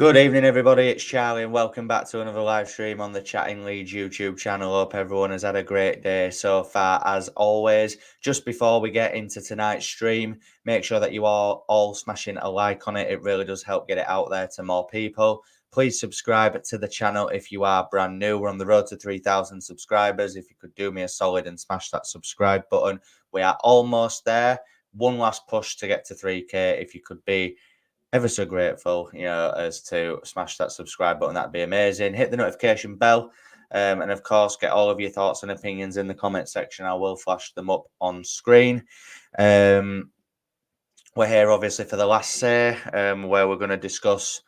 Good evening, everybody. It's Charlie, and welcome back to another live stream on the Chatting Leeds YouTube channel. Hope everyone has had a great day so far, as always. Just before we get into tonight's stream, make sure that you are all smashing a like on it. It really does help get it out there to more people. Please subscribe to the channel if you are brand new. We're on the road to 3,000 subscribers. If you could do me a solid and smash that subscribe button. We are almost there. One last push to get to 3K. If you could be ever so grateful, as to smash that subscribe button, that'd be amazing. Hit the notification bell, and of course, get all of your thoughts and opinions in the comment section. I will flash them up on screen. We're here, obviously, for the last say, where we're going to discuss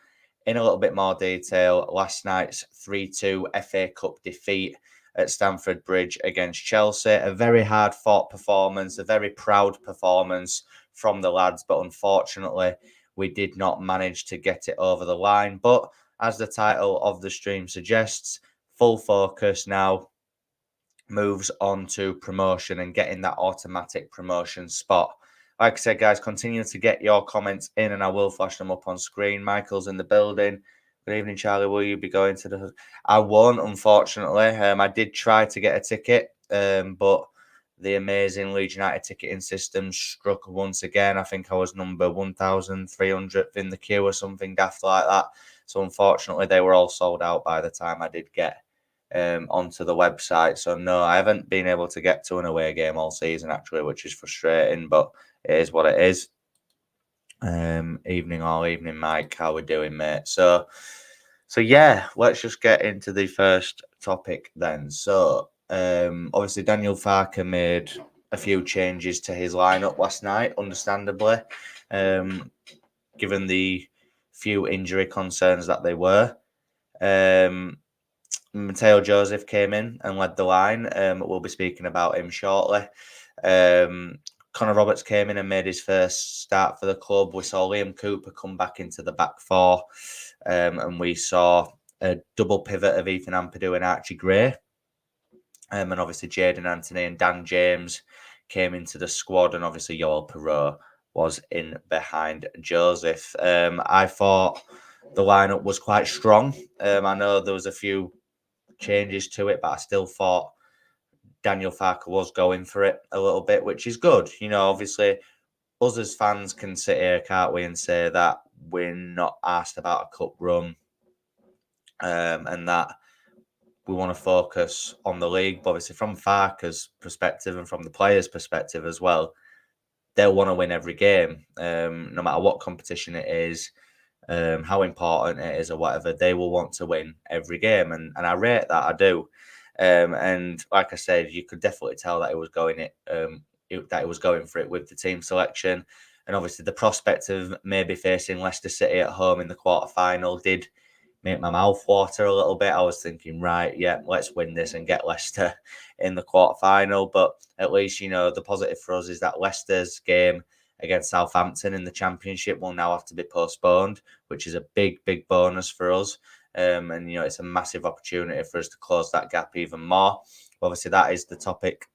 in a little bit more detail last night's 3-2 FA Cup defeat at Stamford Bridge against Chelsea. A very hard-fought performance, a very proud performance from the lads, but unfortunately, we did not manage to get it over the line. But as the title of the stream suggests, full focus now moves on to promotion and getting that automatic promotion spot. Like I said, guys, continue to get your comments in and I will flash them up on screen. Michael's in the building. Good evening, Charlie. Will you be going to the... I won't, unfortunately. I did try to get a ticket, but the amazing Leeds United ticketing system struck once again. I think I was number 1,300th in the queue or something daft like that. So unfortunately, they were all sold out by the time I did get onto the website. So no, I haven't been able to get to an away game all season, actually, which is frustrating, but it is what it is. Evening, Mike. How we doing, mate? So yeah, let's just get into the first topic then. So obviously, Daniel Farke made a few changes to his lineup last night, understandably, given the few injury concerns that they were. Mateo Joseph came in and led the line. We'll be speaking about him shortly. Connor Roberts came in and made his first start for the club. We saw Liam Cooper come back into the back four, and we saw a double pivot of Ethan Ampadu and Archie Gray. And obviously Jadon Anthony and Dan James came into the squad, and obviously Yoel Perreault was in behind Joseph. I thought the lineup was quite strong. I know there was a few changes to it, but I still thought Daniel Farke was going for it a little bit, which is good. Obviously, us as fans can sit here, can't we, and say that we're not asked about a cup run, and that we want to focus on the league. But obviously, from Farke's perspective and from the players' perspective as well, they'll want to win every game, no matter what competition it is, how important it is or whatever. They will want to win every game, and I rate that. I do. And like I said, you could definitely tell that it was going for it with the team selection, and obviously the prospect of maybe facing Leicester City at home in the quarter-final did make my mouth water a little bit. I was thinking, right, yeah, let's win this and get Leicester in the quarter-final. But at least, the positive for us is that Leicester's game against Southampton in the Championship will now have to be postponed, which is a big, big bonus for us. And, it's a massive opportunity for us to close that gap even more. Obviously, that is the topic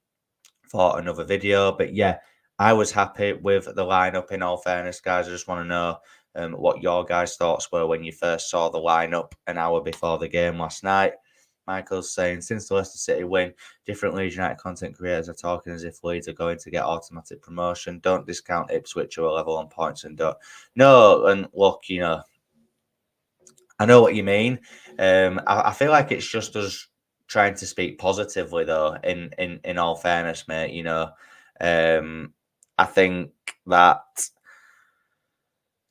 for another video. But, yeah, I was happy with the lineup, in all fairness, guys. I just want to know what your guys' thoughts were when you first saw the lineup an hour before the game last night. Michael's saying, since the Leicester City win, different Leeds United content creators are talking as if Leeds are going to get automatic promotion. Don't discount Ipswich, who are level on points and don't. No, and look, I know what you mean. I feel like it's just us trying to speak positively, though, in all fairness, mate. I think that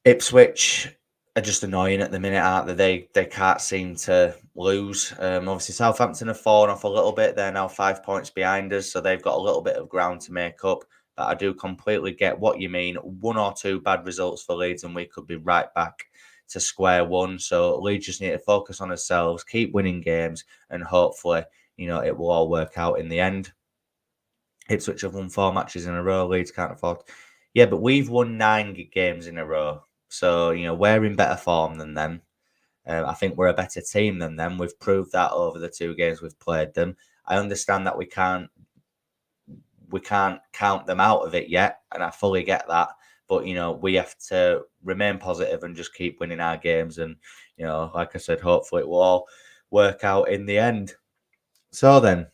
Ipswich are just annoying at the minute, aren't they? They can't seem to lose. Obviously, Southampton have fallen off a little bit. They're now 5 points behind us, so they've got a little bit of ground to make up. But I do completely get what you mean. 1 or 2 bad results for Leeds, and we could be right back to square one. So Leeds just need to focus on ourselves, keep winning games, and hopefully, it will all work out in the end. Ipswich have won 4 matches in a row. Leeds can't afford. Yeah, but we've won 9 games in a row. So, we're in better form than them. I think we're a better team than them. We've proved that over the 2 games we've played them. I understand that we can't count them out of it yet, and I fully get that. But, we have to remain positive and just keep winning our games. And, like I said, hopefully it will all work out in the end. So then,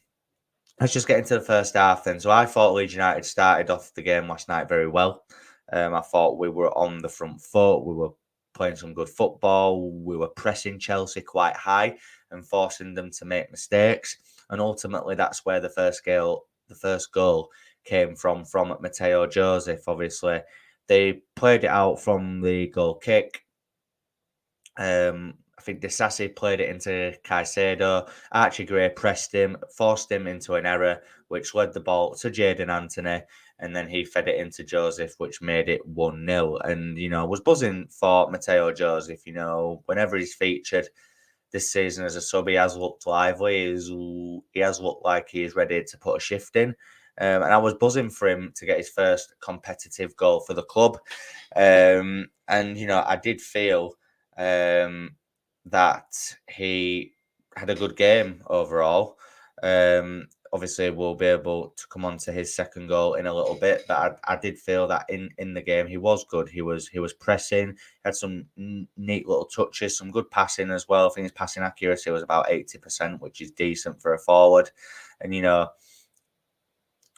let's just get into the first half then. So I thought Leeds United started off the game last night very well. I thought we were on the front foot. We were playing some good football. We were pressing Chelsea quite high and forcing them to make mistakes. And ultimately, that's where the first goal came from Mateo Joseph. Obviously, they played it out from the goal kick. I think Disasi played it into Caicedo. Archie Gray pressed him, forced him into an error, which led the ball to Jadon Anthony, and then he fed it into Joseph, which made it 1-0. And, I was buzzing for Mateo Joseph. Whenever he's featured this season as a sub, he has looked lively. He has looked like he is ready to put a shift in. And I was buzzing for him to get his first competitive goal for the club. And, I did feel that he had a good game overall. Obviously, we'll be able to come on to his second goal in a little bit, but I did feel that in the game he was good. He was pressing, had some neat little touches, some good passing as well. I think his passing accuracy was about 80%, which is decent for a forward. And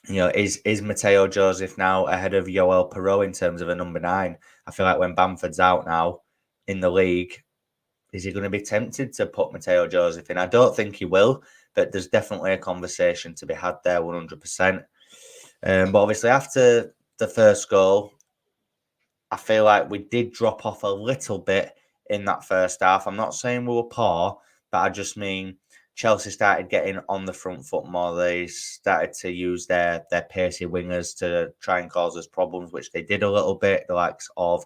is Mateo Joseph now ahead of Yoel Perot in terms of a number 9? I feel like when Bamford's out now in the league, is he going to be tempted to put Mateo Joseph in? I don't think he will, but there's definitely a conversation to be had there, 100%. But obviously, after the first goal, I feel like we did drop off a little bit in that first half. I'm not saying we were poor, but I just mean Chelsea started getting on the front foot more. They started to use their pacey wingers to try and cause us problems, which they did a little bit. The likes of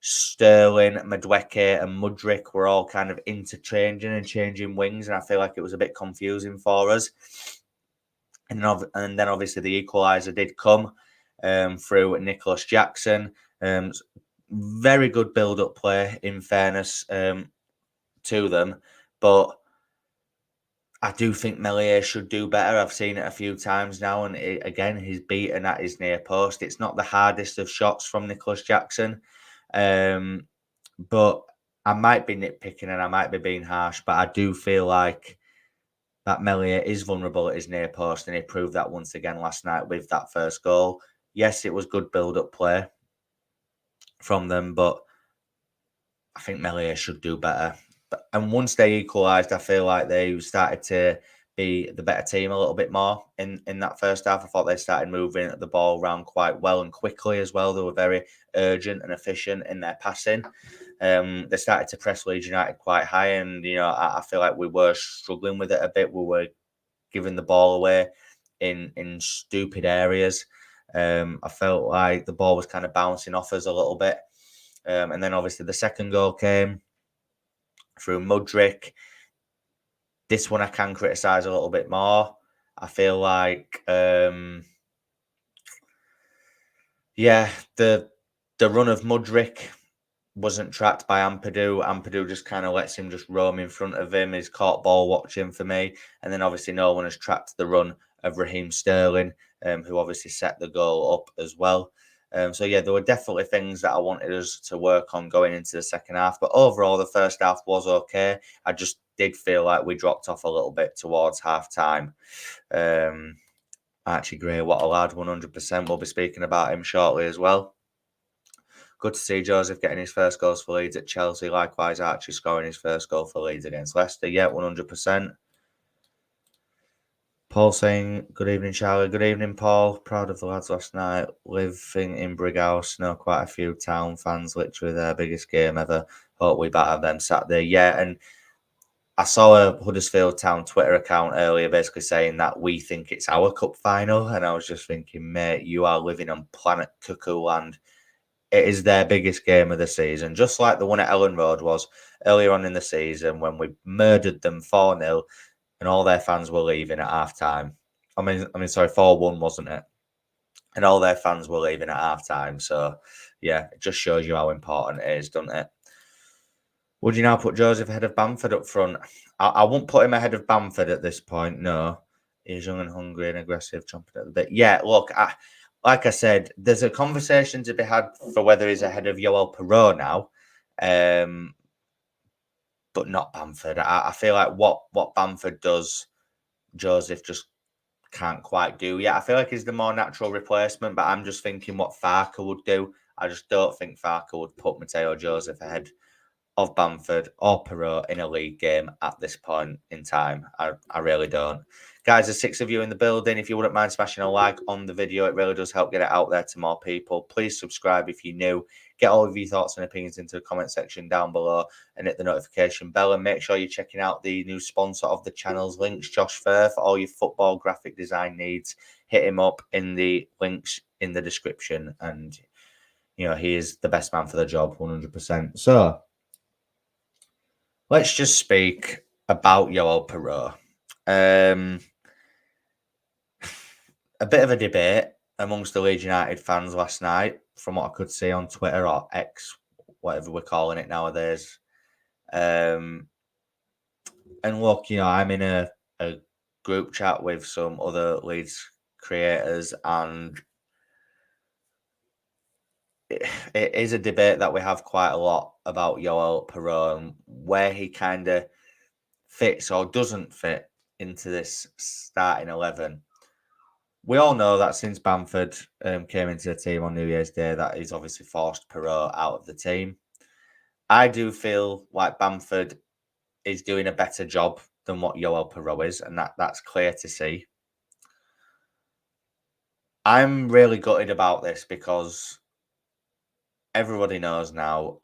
Sterling, Madueke, and Mudryk were all kind of interchanging and changing wings, and I feel like it was a bit confusing for us. And then obviously the equaliser did come through Nicholas Jackson. Very good build-up play, in fairness to them, but I do think Meslier should do better. I've seen it a few times now, and again, he's beaten at his near post. It's not the hardest of shots from Nicholas Jackson. But I might be nitpicking and I might be being harsh, but I do feel like that Meslier is vulnerable at his near post, and he proved that once again last night with that first goal. Yes, it was good build-up play from them, but I think Meslier should do better. And once they equalised, I feel like they started to be the better team a little bit more in that first half. I thought they started moving the ball around quite well and quickly as well. They were very urgent and efficient in their passing. They started to press Leeds United quite high, and I feel like we were struggling with it a bit. We were giving the ball away in stupid areas. I felt like the ball was kind of bouncing off us a little bit. And then obviously the second goal came through Mudryk. This one I can criticise a little bit more. I feel like, the run of Mudryk wasn't tracked by Ampadu. Ampadu just kind of lets him just roam in front of him. He's caught ball watching for me. And then obviously no one has tracked the run of Raheem Sterling, who obviously set the goal up as well. There were definitely things that I wanted us to work on going into the second half. But overall, the first half was okay. I just did feel like we dropped off a little bit towards half-time. Archie Gray, what a lad, 100%. We'll be speaking about him shortly as well. Good to see Joseph getting his first goals for Leeds at Chelsea. Likewise, Archie scoring his first goal for Leeds against Leicester. Yeah, 100%. Paul saying, good evening, Charlie. Good evening, Paul. Proud of the lads last night. Living in Brighouse. Know quite a few Town fans. Literally their biggest game ever. Hope we batter them Saturday. Yeah, and I saw a Huddersfield Town Twitter account earlier basically saying that we think it's our cup final. And I was just thinking, mate, you are living on planet cuckoo land. It is their biggest game of the season. Just like the one at Ellen Road was earlier on in the season when we murdered them 4-0. And all their fans were leaving at half-time. I mean, 4-1, wasn't it? And all their fans were leaving at half-time. So, yeah, it just shows you how important it is, doesn't it? Would you now put Joseph ahead of Bamford up front? I won't put him ahead of Bamford at this point, no. He's young and hungry and aggressive, chomping at the bit. Yeah, look, like I said, there's a conversation to be had for whether he's ahead of Yoel Perot now, but not Bamford. I feel like what Bamford does, Joseph just can't quite do yet. I feel like he's the more natural replacement, but I'm just thinking what Farker would do. I just don't think Farker would put Mateo Joseph ahead of Bamford or Perot in a league game at this point in time. I really don't. Guys, there's 6 of you in the building. If you wouldn't mind smashing a like on the video, it really does help get it out there to more people. Please subscribe if you're new. Get all of your thoughts and opinions into the comment section down below and hit the notification bell. And make sure you're checking out the new sponsor of the channel's links, Josh Firth. All your football graphic design needs, hit him up in the links in the description. And, you know, he is the best man for the job, 100%. So, let's just speak about Yoel Perot. A bit of a debate amongst the Leeds United fans last night, from what I could see on Twitter or X, whatever we're calling it nowadays. And look, you know, I'm in a group chat with some other Leeds creators, and it is a debate that we have quite a lot about Yoel Perot and where he kind of fits or doesn't fit into this starting 11. We all know that since Bamford came into the team on New Year's Day, that he's obviously forced Perot out of the team. I do feel like Bamford is doing a better job than what Yoel Perot is, and that's clear to see. I'm really gutted about this because everybody knows now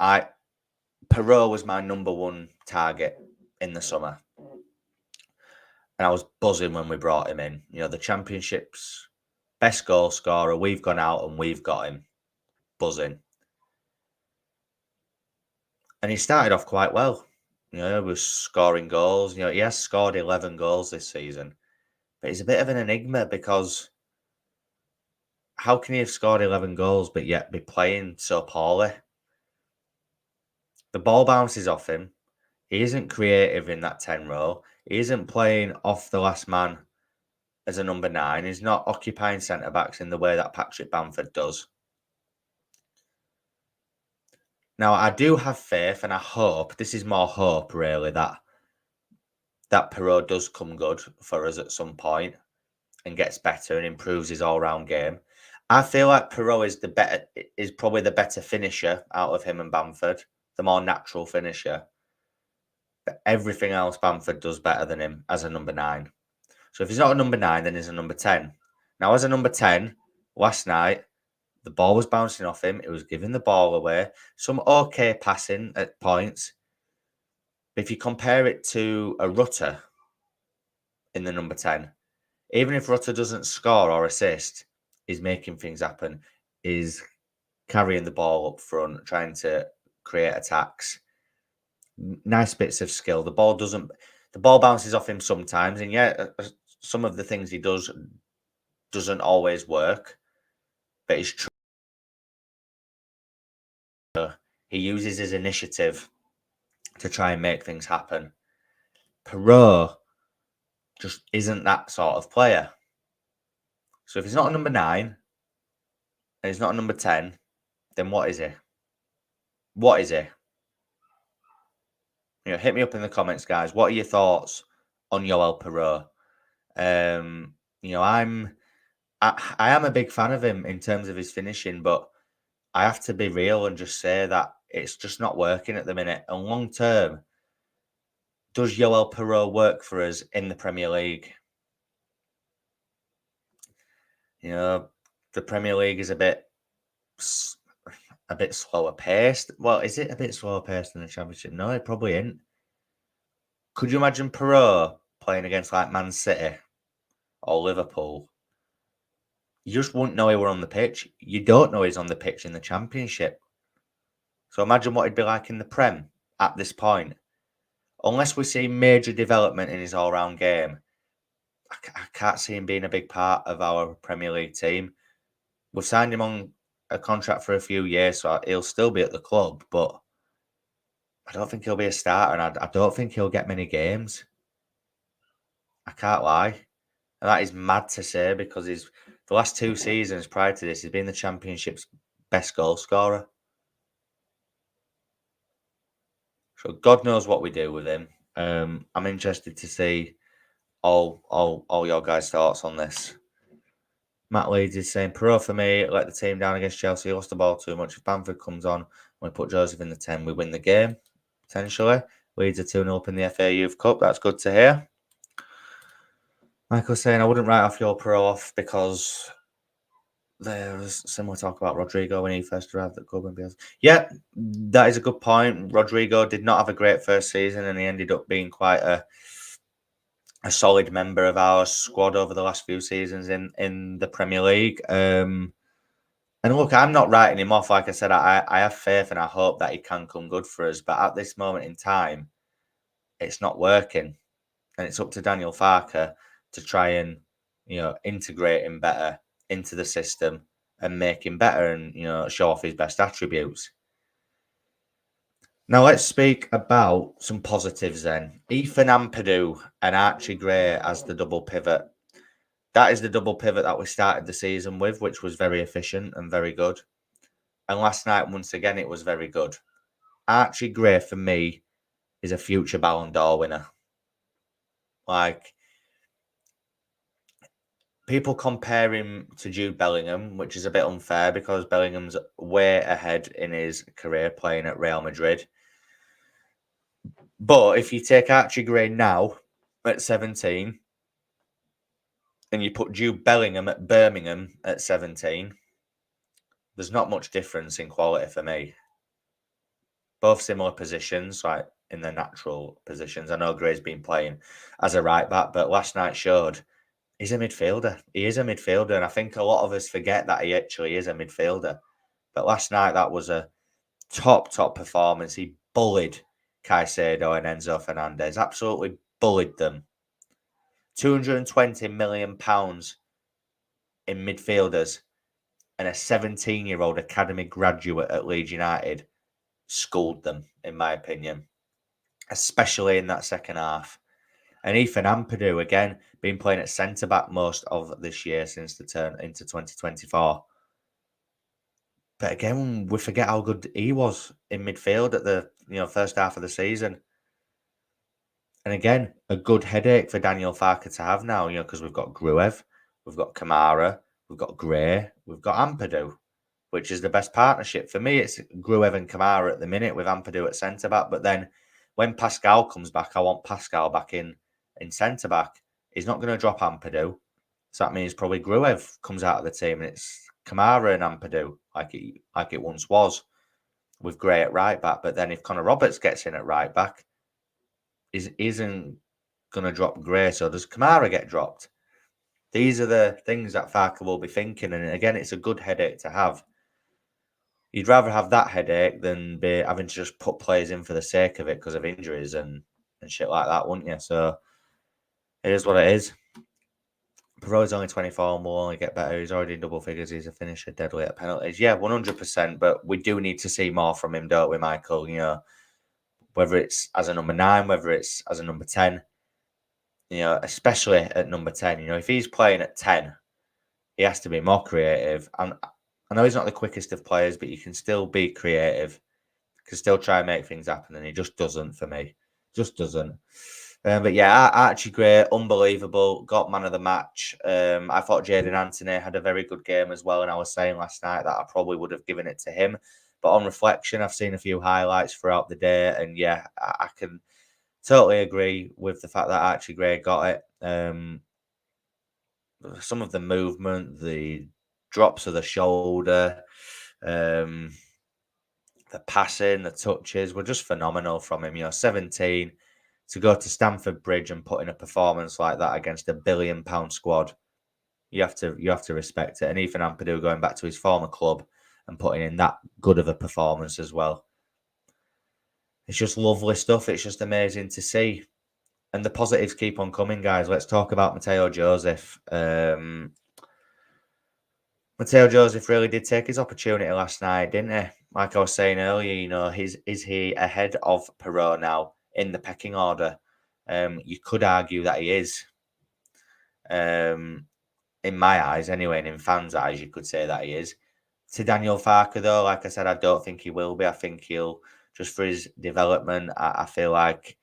Perot was my number 1 target in the summer. And I was buzzing when we brought him in. You know, the Championship's best goal scorer. We've gone out and we've got him. Buzzing. And he started off quite well. You know, he was scoring goals. You know, he has scored 11 goals this season. But he's a bit of an enigma because how can he have scored 11 goals but yet be playing so poorly? The ball bounces off him. He isn't creative in that 10 role. He isn't playing off the last man as a number 9. He's not occupying centre-backs in the way that Patrick Bamford does. Now, I do have faith, and I hope, this is more hope really, that Perot does come good for us at some point and gets better and improves his all-round game. I feel like Perot is probably the better finisher out of him and Bamford, the more natural finisher. But everything else Bamford does better than him as a number 9. So if he's not a number 9, then he's a number 10. Now, as a number 10, last night, the ball was bouncing off him. It was giving the ball away. Some okay passing at points. But if you compare it to a Rutter in the number 10, even if Rutter doesn't score or assist, he's making things happen. He's carrying the ball up front, trying to create attacks. Nice bits of skill. The ball bounces off him sometimes, and yeah, some of the things he does doesn't always work, but it's true. He uses his initiative to try and make things happen. Perot just isn't that sort of player. So if he's not a number 9 and he's not a number 10, then what is he? What is he? You know, hit me up in the comments, guys. What are your thoughts on Yoel Perot? You know, I am a big fan of him in terms of his finishing, but I have to be real and just say that it's just not working at the minute. And long term, does Yoel Perot work for us in the Premier League? You know, the Premier League is a bit slower paced. Well, is it a bit slower paced than the Championship? No, it probably isn't. Could you imagine Perot playing against like Man City or Liverpool? You just wouldn't know he were on the pitch. You don't know he's on the pitch in the Championship. So imagine what he'd be like in the Prem at this point. Unless we see major development in his all-round game, I can't see him being a big part of our Premier League team. We've signed him on a contract for a few years, so he'll still be at the club, but I don't think he'll be a starter, and I don't think he'll get many games. I can't lie. And that is mad to say because he's The last 2 seasons prior to this, he's been the Championship's best goal scorer. So God knows what we do with him. I'm interested to see all your guys' thoughts on this. Matt Leeds is saying, Pro for me, let the team down against Chelsea, lost the ball too much. If Bamford comes on, we put Joseph in the 10, we win the game, potentially. Leeds are 2-0 up in the FA Youth Cup. That's good to hear. Michael's saying, I wouldn't write off your Pro off because there's similar talk about Rodrigo when he first arrived at club. Yeah, that is a good point. Rodrigo did not have a great first season and he ended up being quite a solid member of our squad over the last few seasons in the Premier League. And look, I'm not writing him off. Like I said, I have faith and I hope that he can come good for us. But at this moment in time, it's not working. And it's up to Daniel Farke to try and, integrate him better into the system and make him better and, show off his best attributes. Now let's speak about some positives then. Ethan Ampadu and Archie Gray as the double pivot. That is the double pivot that we started the season with, which was very efficient and very good. And last night, once again, it was very good. Archie Gray, for me, is a future Ballon d'Or winner. Like, people compare him to Jude Bellingham, which is a bit unfair because Bellingham's way ahead in his career playing at Real Madrid. But if you take Archie Gray now at 17 and you put Jude Bellingham at Birmingham at 17, there's not much difference in quality for me. Both similar positions, like in their natural positions. I know Gray's been playing as a right back, but last night showed he's a midfielder. He is a midfielder, and I think a lot of us forget that he actually is a midfielder. But last night, that was a top performance. He bullied Caicedo and Enzo Fernandez, absolutely bullied them. £220 million in midfielders and a 17-year-old academy graduate at Leeds United schooled them, in my opinion, especially in that second half. And Ethan Ampadu, again, been playing at centre-back most of this year since the turn into 2024. But again, we forget how good he was in midfield at the first half of the season. And again, a good headache for Daniel Farke to have now, because we've got Gruev, we've got Kamara, we've got Gray, we've got Ampadu, which is the best partnership. For me, it's Gruev and Kamara at the minute with Ampadu at centre-back. But then when Pascal comes back, I want Pascal back in centre-back. He's not going to drop Ampadu. So that means probably Gruev comes out of the team and it's Kamara and Ampadu like it once was with Gray at right back. But then if Connor Roberts gets in at right back, isn't going to drop Gray. So does Kamara get dropped? These are the things that Farke will be thinking. And again, it's a good headache to have. You'd rather have that headache than be having to just put players in for the sake of it because of injuries and shit like that, wouldn't you? So it is what it is. Perot's only 24 and will only get better. He's already in double figures. He's a finisher, deadly at penalties. Yeah, 100%. But we do need to see more from him, don't we, Michael? Whether it's as a number 9, whether it's as a number 10. Especially at number 10. If he's playing at 10, he has to be more creative. And I know he's not the quickest of players, but you can still be creative. You can still try and make things happen, and he just doesn't for me. Just doesn't. But yeah, Archie Gray, unbelievable. Got man of the match. I thought Jadon Anthony had a very good game as well, and I was saying last night that I probably would have given it to him. But on reflection, I've seen a few highlights throughout the day, and yeah, I can totally agree with the fact that Archie Gray got it. Some of the movement, the drops of the shoulder, the passing, the touches were just phenomenal from him. 17 to go to Stamford Bridge and put in a performance like that against £1 billion squad. You have to respect it. And Ethan Ampadu going back to his former club and putting in that good of a performance as well. It's just lovely stuff. It's just amazing to see. And the positives keep on coming, guys. Let's talk about Mateo Joseph. Mateo Joseph really did take his opportunity last night, didn't he? Like I was saying earlier, is he ahead of Perot now in the pecking order? You could argue that he is. In in my eyes anyway, and in fans' eyes, you could say that he is. To Daniel Farke, though, like I said, I don't think he will be. I think he'll, just for his development, I feel like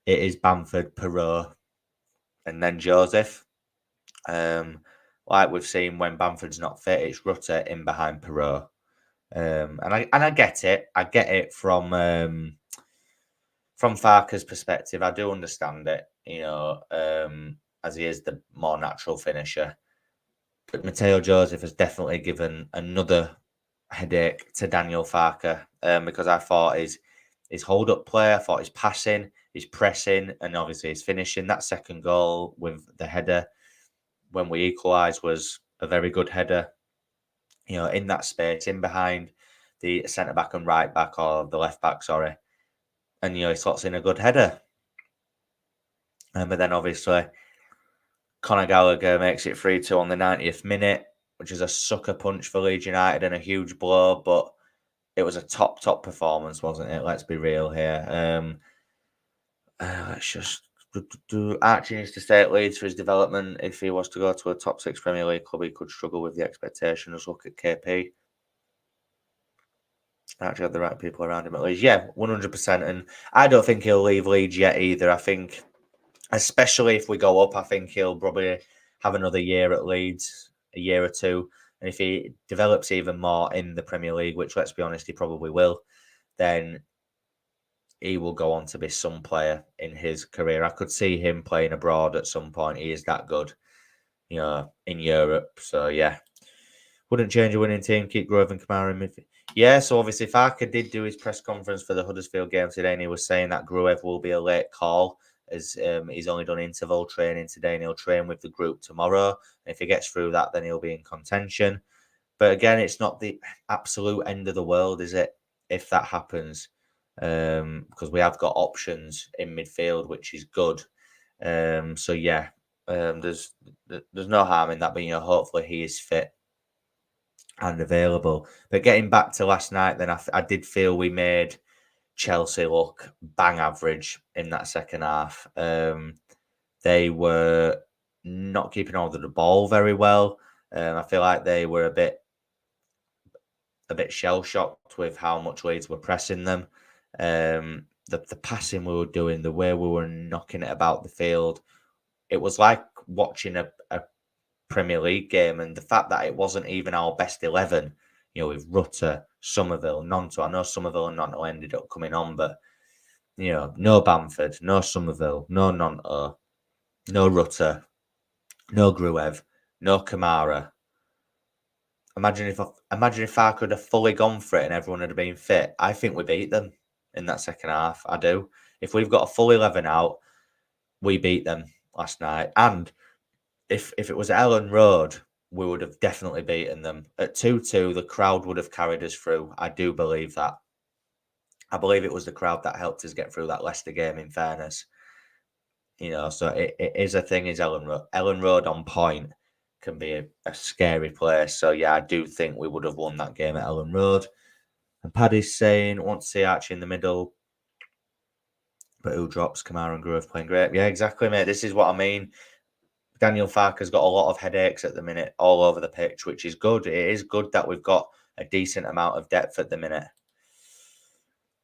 it is Bamford, Perot, and then Joseph. Like we've seen when Bamford's not fit, it's Rutter in behind Perot. And I get it. I get it from Farke's perspective. I do understand it, as he is the more natural finisher. But Mateo Joseph has definitely given another headache to Daniel Farke, because I thought his hold up play, I thought his passing, his pressing, and obviously his finishing. That second goal with the header when we equalised was a very good header. In that space, in behind the centre back and right back, or the left back, sorry. And he slots in a good header. But then obviously Conor Gallagher makes it 3-2 on the 90th minute, which is a sucker punch for Leeds United and a huge blow, but it was a top performance, wasn't it? Let's be real here. Let's just... Archie needs to stay at Leeds for his development. If he was to go to a top 6 Premier League club, he could struggle with the expectations. Look at KP. Actually had the right people around him at Leeds. Yeah, 100%. And I don't think he'll leave Leeds yet either. I think, especially if we go up, I think he'll probably have another year at Leeds, a year or two. And if he develops even more in the Premier League, which, let's be honest, he probably will, then he will go on to be some player in his career. I could see him playing abroad at some point. He is that good, in Europe. So, yeah. Wouldn't change a winning team. Keep Grove and Kamara in midfield. Yeah, so obviously Farke did do his press conference for the Huddersfield game today, and he was saying that Gruev will be a late call, as he's only done interval training today, and he'll train with the group tomorrow. And if he gets through that, then he'll be in contention. But again, it's not the absolute end of the world, is it, if that happens? Because we have got options in midfield, which is good. So yeah, there's no harm in that, but hopefully he is fit and available. But getting back to last night, then I did feel we made Chelsea look bang average in that second half. They were not keeping hold of the ball very well. I feel like they were a bit shell shocked with how much Leeds were pressing them. The passing we were doing, the way we were knocking it about the field, it was like watching a Premier League game, and the fact that it wasn't even our best 11, with Rutter, Somerville, Nonto. I know Somerville and Nonto ended up coming on, but no Bamford, no Somerville, no Nonto, no Rutter, no Gruev, no Kamara. Imagine if Farke could have fully gone for it and everyone had been fit. I think we beat them in that second half. I do. If we've got a full 11 out, we beat them last night. And if it was Ellen Road, we would have definitely beaten them. At 2-2, the crowd would have carried us through. I do believe that. I believe it was the crowd that helped us get through that Leicester game, in fairness. So it is a thing, is Ellen Road. Ellen Road on point can be a scary place. So, yeah, I do think we would have won that game at Ellen Road. And Paddy's saying, want to see Archie in the middle. But who drops? Kamara and Grove playing great. Yeah, exactly, mate. This is what I mean. Daniel Farke's got a lot of headaches at the minute all over the pitch, which is good. It is good that we've got a decent amount of depth at the minute.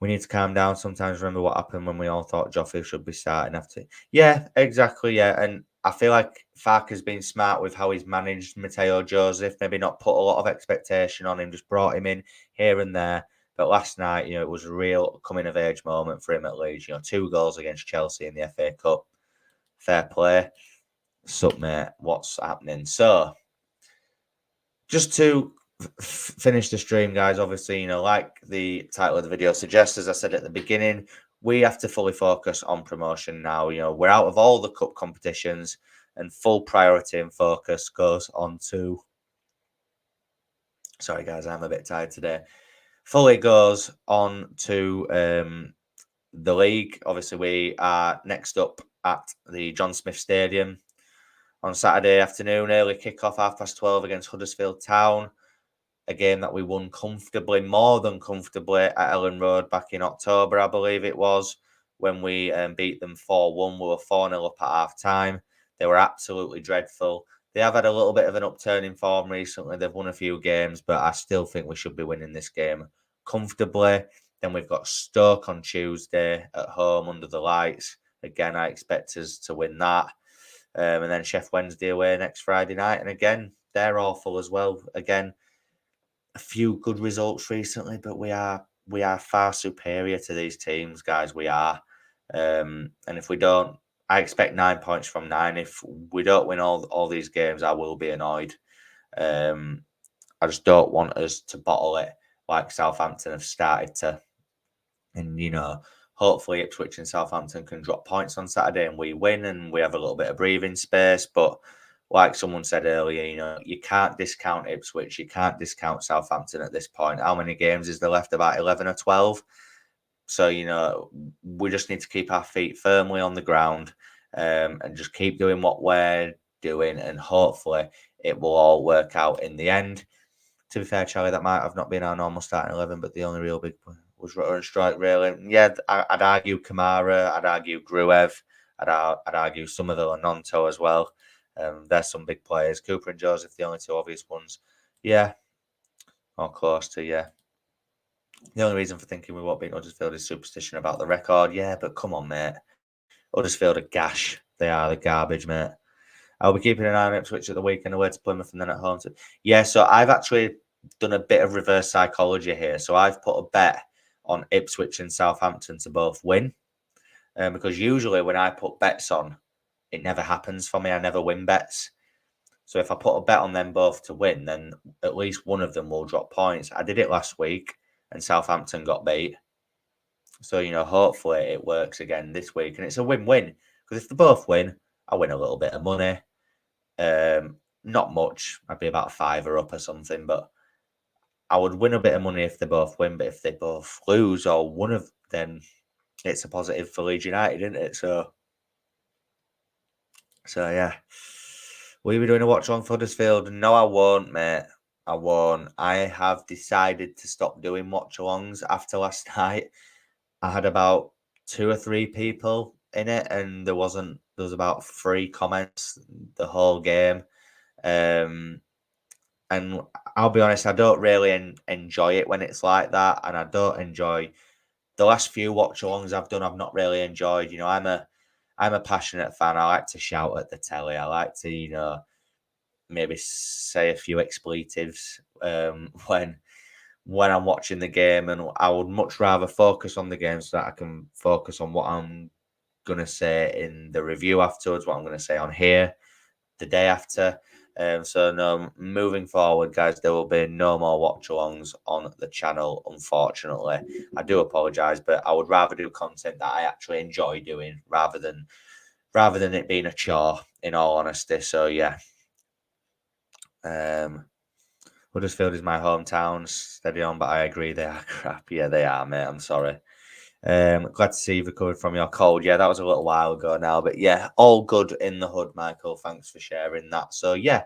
We need to calm down. Sometimes remember what happened when we all thought Joffrey should be starting after. Yeah, exactly. Yeah. And I feel like Farke's been smart with how he's managed Mateo Joseph, maybe not put a lot of expectation on him, just brought him in here and there. But last night, it was a real coming of age moment for him at Leeds. 2 goals against Chelsea in the FA Cup. Fair play. Sup, mate, what's happening? So, just to finish the stream, guys, obviously, like the title of the video suggests, as I said at the beginning, we have to fully focus on promotion now. We're out of all the cup competitions, and full priority and focus goes on to... Sorry, guys, I'm a bit tired today. Fully goes on to the league. Obviously, we are next up at the John Smith Stadium on Saturday afternoon, early kickoff, 12:30 against Huddersfield Town. A game that we won comfortably, more than comfortably, at Ellen Road back in October, I believe it was, when we beat them 4-1. We were 4-0 up at half-time. They were absolutely dreadful. They have had a little bit of an upturn in form recently. They've won a few games, but I still think we should be winning this game comfortably. Then we've got Stoke on Tuesday at home under the lights. Again, I expect us to win that. And then Sheff Wednesday away next Friday night. And again, they're awful as well. Again, a few good results recently, but we are far superior to these teams, guys. We are. And if we don't, I expect 9 points from 9. If we don't win all these games, I will be annoyed. I just don't want us to bottle it like Southampton have started to. And, hopefully Ipswich and Southampton can drop points on Saturday and we win and we have a little bit of breathing space. But like someone said earlier, you can't discount Ipswich. You can't discount Southampton at this point. How many games is there left? About 11 or 12. So, we just need to keep our feet firmly on the ground and just keep doing what we're doing. And hopefully it will all work out in the end. To be fair, Charlie, that might have not been our normal starting 11, but the only real big one was Rutter and Strike, really. Yeah, I'd argue Kamara, I'd argue Gruev, I'd argue some of the Lanonto as well. There's some big players. Cooper and Joseph, the only two obvious ones. Yeah, or close to, yeah. The only reason for thinking we won't beat Huddersfield is superstition about the record. Yeah, but come on, mate. Huddersfield are gash. They are the garbage, mate. I'll be keeping an eye on Ipswich at the weekend away to Plymouth and then at home. Yeah, so I've actually done a bit of reverse psychology here. So I've put a bet on Ipswich and Southampton to both win. Because usually when I put bets on, it never happens for me. I never win bets. So if I put a bet on them both to win, then at least one of them will drop points. I did it last week and Southampton got beat. So, hopefully it works again this week. And it's a win-win. Because if they both win, I win a little bit of money. Not much. I'd be about £5 up or something. But I would win a bit of money if they both win. But if they both lose or one of them, it's a positive for Leeds United, isn't it? So yeah. Will you be doing a watch on for Huddersfield? No, I won't, mate. I won't. I have decided to stop doing watch-alongs after last night. I had about 2 or 3 people in it, and there was about 3 comments the whole game. And I'll be honest, I don't really enjoy it when it's like that, and I don't enjoy the last few watch-alongs I've done. I've not really enjoyed. I'm a passionate fan. I like to shout at the telly. I like to, maybe say a few expletives when I'm watching the game, and I would much rather focus on the game so that I can focus on what I'm going to say in the review afterwards, what I'm going to say on here the day after. So no, moving forward, guys, there will be no more watch-alongs on the channel, unfortunately. I do apologise, but I would rather do content that I actually enjoy doing rather than it being a chore, in all honesty. So yeah. Huddersfield is my hometown, steady on, but I agree they are crap. Yeah, they are, mate. I'm sorry. Glad to see you've recovered from your cold. Yeah, that was a little while ago now, but yeah, all good in the hood, Michael. Thanks for sharing that. So yeah,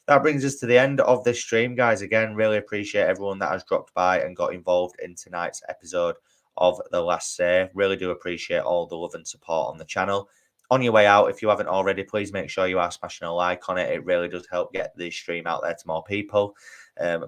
that brings us to the end of this stream, guys. Again, really appreciate everyone that has dropped by and got involved in tonight's episode of The Last Say. Really do appreciate all the love and support on the channel. On your way out, if you haven't already, please make sure you are smashing a like on it. It really does help get the stream out there to more people.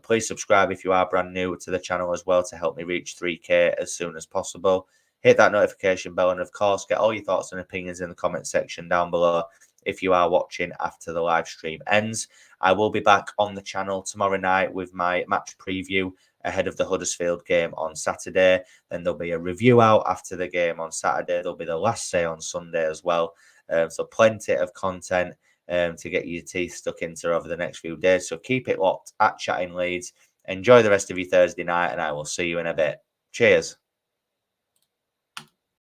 Please subscribe if you are brand new to the channel as well to help me reach 3K as soon as possible. Hit that notification bell and, of course, get all your thoughts and opinions in the comment section down below if you are watching after the live stream ends. I will be back on the channel tomorrow night with my match preview ahead of the Huddersfield game on Saturday. Then there'll be a review out after the game on Saturday. There'll be the last say on Sunday as well. So plenty of content to get your teeth stuck into over the next few days. So keep it locked at Chatting Leeds. Enjoy the rest of your Thursday night, and I will see you in a bit. Cheers.